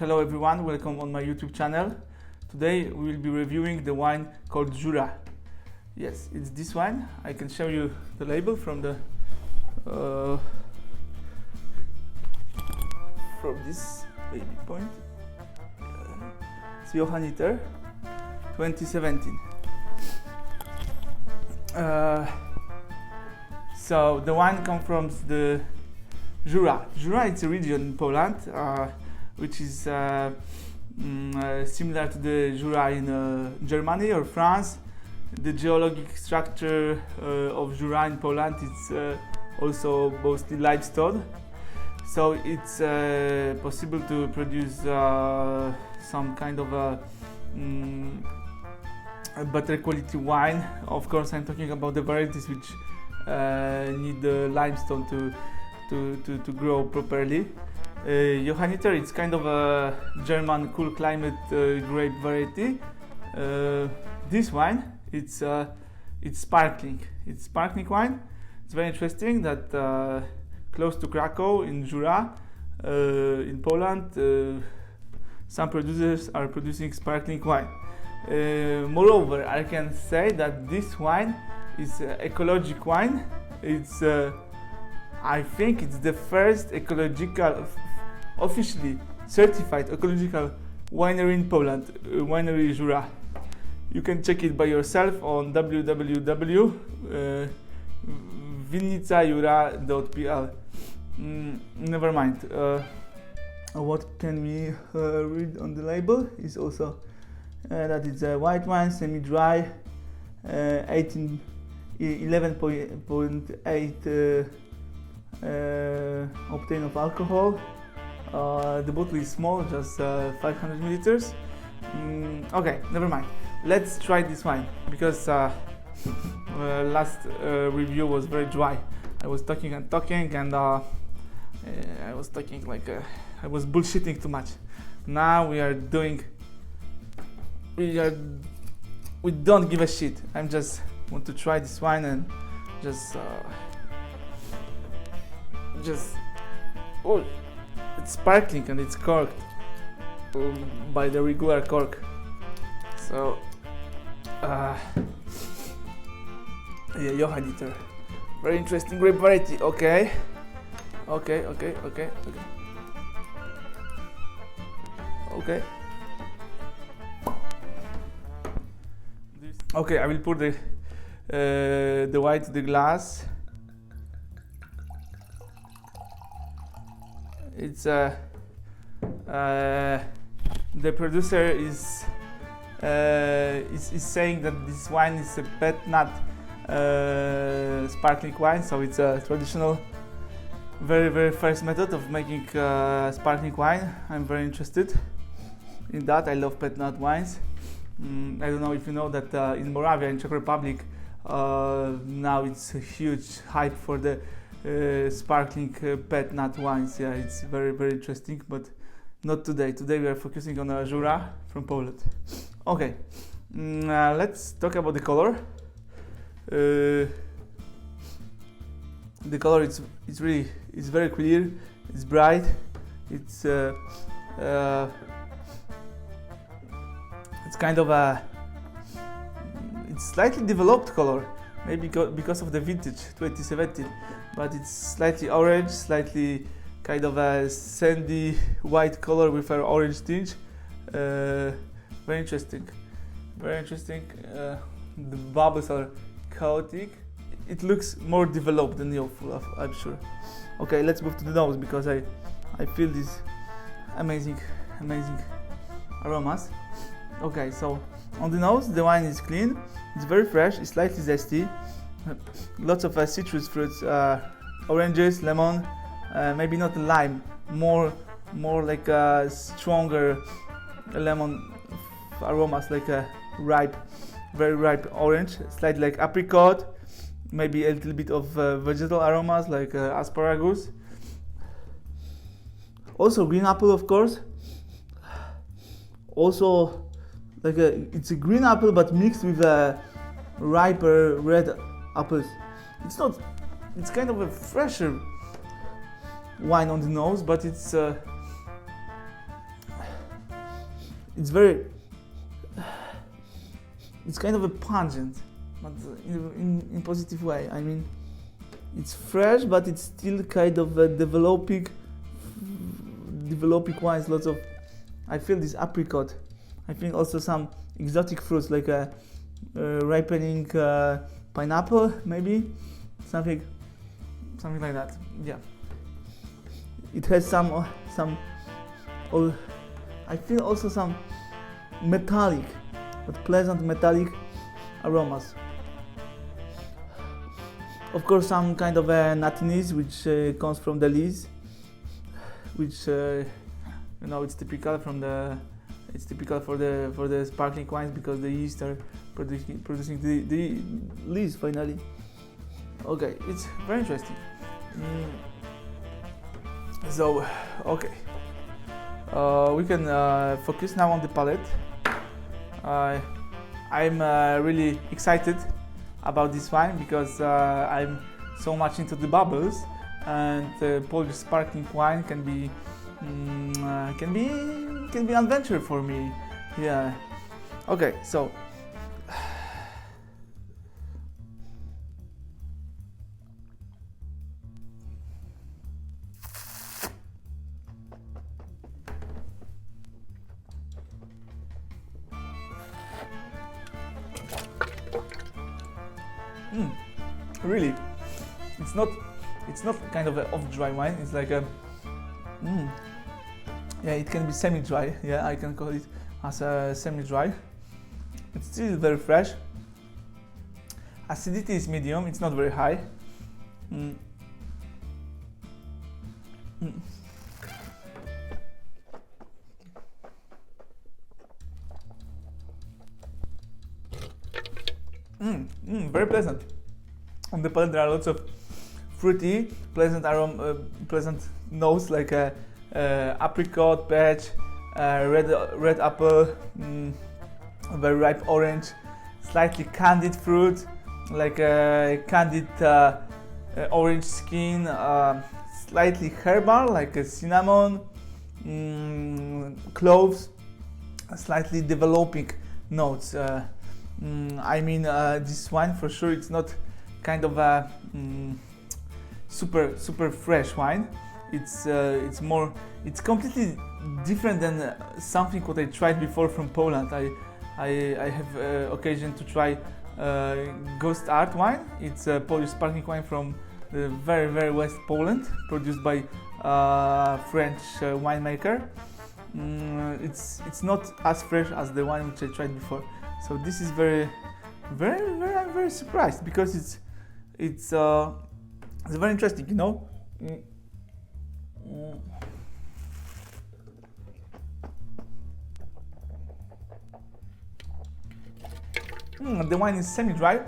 Hello everyone, welcome on my YouTube channel. Today we will be reviewing the wine called JURA. Yes, it's this wine. I can show you the label from the from this baby point. It's JOHANNITER 2017. So the wine comes from the JURA. JURA is a region in Poland, which is similar to the JURA in Germany or France. The geologic structure of JURA in Poland is also mostly limestone, so it's possible to produce some kind of a better quality wine. Of course, I'm talking about the varieties which need the limestone to grow properly. JOHANNITER, it's kind of a German cool climate grape variety. This wine, it's sparkling. It's sparkling wine. It's very interesting that close to Krakow in JURA, in Poland, some producers are producing sparkling wine. Moreover, I can say that this wine is ecological wine. It's I think it's the first ecological, officially certified ecological winery in Poland, Winery JURA. You can check it by yourself on www.winicajura.pl. Never mind. What can we read on the label is also that it's a white wine, semi-dry, 11.8 octane of alcohol. The bottle is small, just 500 milliliters. Okay, never mind. Let's try this wine because last review was very dry. I was talking and talking, and I was talking like I was bullshitting too much. Now we don't give a shit. I'm just want to try this wine and just oh, it's sparkling and it's corked by the regular cork. So yeah, JOHANNITER, very interesting grape variety. Okay. Okay, I will pour the wine to the glass. It's the producer is saying that this wine is a NAT sparkling wine, so it's a traditional, very first method of making sparkling wine. I'm very interested in that. I love NAT wines. I don't know if you know that in Moravia, in Czech Republic, now it's a huge hype for the sparkling NAT wines. Yeah, it's very interesting, but not today. Today we are focusing on JURA from Poland. Okay, let's talk about the color. The color is very clear. It's bright. It's kind of it's slightly developed color, maybe because of the vintage 2017, but it's slightly orange, slightly kind of a sandy white color with an orange tinge. Very interesting. The bubbles are chaotic. It looks more developed than youthful, I'm sure. Okay, let's move to the nose because I feel these amazing aromas. Okay, so on the nose, the wine is clean. It's very fresh. It's slightly zesty. Lots of citrus fruits, oranges, lemon. Maybe not lime, more like a stronger lemon aromas, like a very ripe orange, slightly like apricot, maybe a little bit of vegetal aromas like asparagus. Also green apple, of course. Also, like it's a green apple but mixed with riper red apples. It's kind of a fresher wine on the nose, but it's it's very, it's kind of a pungent, but in positive way. I mean, it's fresh, but it's still kind of a developing wines. Lots of, I feel this apricot. I think also some exotic fruits like a ripening pineapple, maybe something like that. Yeah. It has some. I feel also some metallic, but pleasant metallic aromas. Of course, some kind of a nuttiness which comes from the lees, which you know, it's typical for the sparkling wines because the yeast are producing the lees finally. Okay, it's very interesting. So okay, we can focus now on the palate. I'm really excited about this wine because I'm so much into the bubbles, and Polish sparkling wine can be an adventure for me. Yeah. Okay, so really, it's not kind of an off-dry wine. It's like a yeah, it can be semi-dry. Yeah, I can call it as a semi-dry. It's still very fresh. Acidity is medium. It's not very high. Very pleasant. On the palate, there are lots of fruity, pleasant aroma, pleasant notes like apricot, peach, red apple, very ripe orange, slightly candied fruit, like candied orange skin, slightly herbal like cinnamon, cloves, slightly developing notes. I mean, this wine for sure, it's not kind of a super fresh wine. It's completely different than something what I tried before from Poland. I have occasion to try Ghost Art wine. It's a Polish sparkling wine from the very west Poland, produced by French winemaker. It's not as fresh as the one which I tried before. So this is I'm very surprised because it's very interesting, you know. The wine is semi-dry,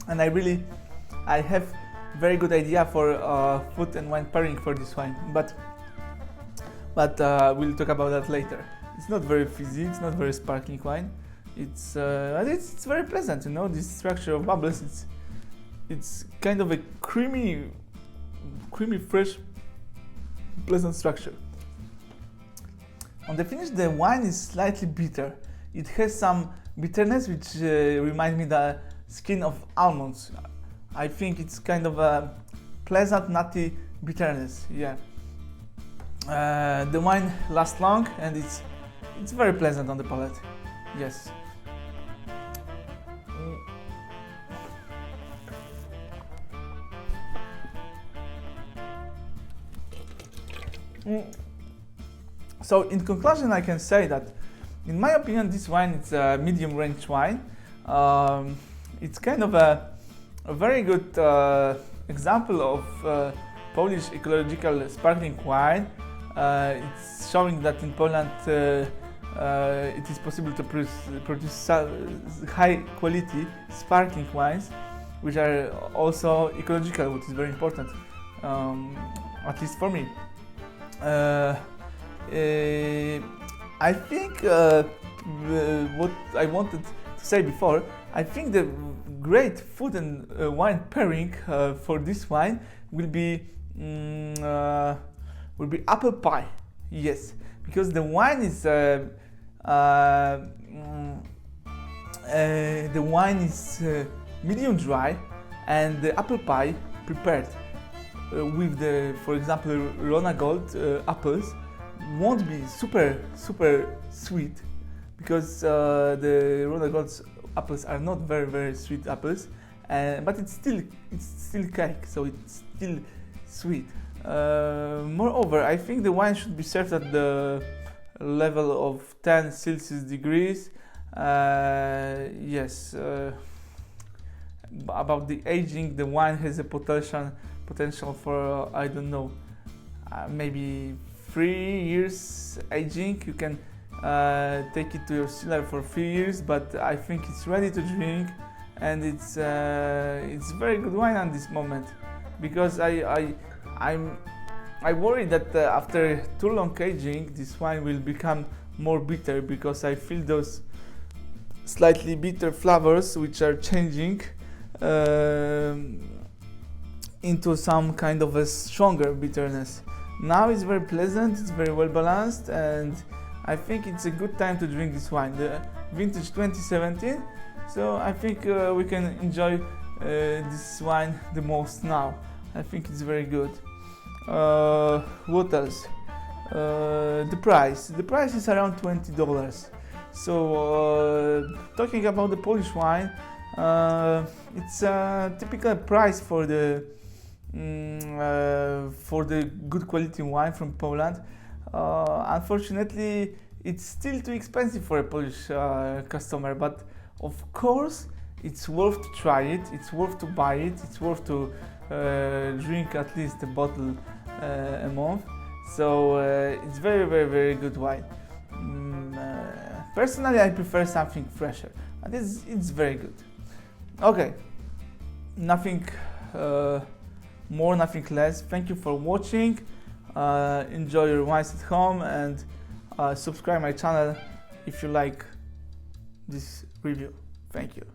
and I have very good idea for food and wine pairing for this wine, but we'll talk about that later. It's not very fizzy, it's not very sparkling wine. It's very pleasant, you know. This structure of bubbles, it's kind of a creamy, fresh, pleasant structure. On the finish, the wine is slightly bitter. It has some bitterness which reminds me the skin of almonds. I think it's kind of a pleasant, nutty bitterness. Yeah. The wine lasts long and it's very pleasant on the palate. Yes. So in conclusion, I can say that, in my opinion, this wine is a medium range wine. It's kind of a very good example of Polish ecological sparkling wine. It's showing that in Poland it is possible to produce high quality sparkling wines, which are also ecological, which is very important, at least for me. I think what I wanted to say before, I think the great food and wine pairing for this wine will be apple pie. Yes, because the wine is The wine is medium dry, and the apple pie prepared with the, for example, Rona Gold apples won't be super sweet, because the Rona Gold apples are not very sweet apples, but it's still cake, so it's still sweet. Moreover, I think the wine should be served at the level of 10 Celsius degrees. Yes. About the aging, the wine has a potential for I don't know, maybe 3 years aging. You can take it to your cellar for 3 years, but I think it's ready to drink, and it's very good wine at this moment, because I'm worried that after too long aging, this wine will become more bitter, because I feel those slightly bitter flavors which are changing into some kind of a stronger bitterness. Now it's very pleasant, it's very well balanced, and I think it's a good time to drink this wine. The vintage 2017, so I think we can enjoy this wine the most now. I think it's very good. What else? The price is around $20. So talking about the Polish wine, it's a typical price for the good quality wine from Poland. Unfortunately, it's still too expensive for a Polish customer, but of course it's worth to try it, it's worth to buy it, it's worth to drink at least a bottle a month. So it's very good wine. Personally, I prefer something fresher, and it's very good. Okay, nothing more, nothing less. Thank you for watching. Enjoy your wines at home, and subscribe my channel if you like this review. Thank you.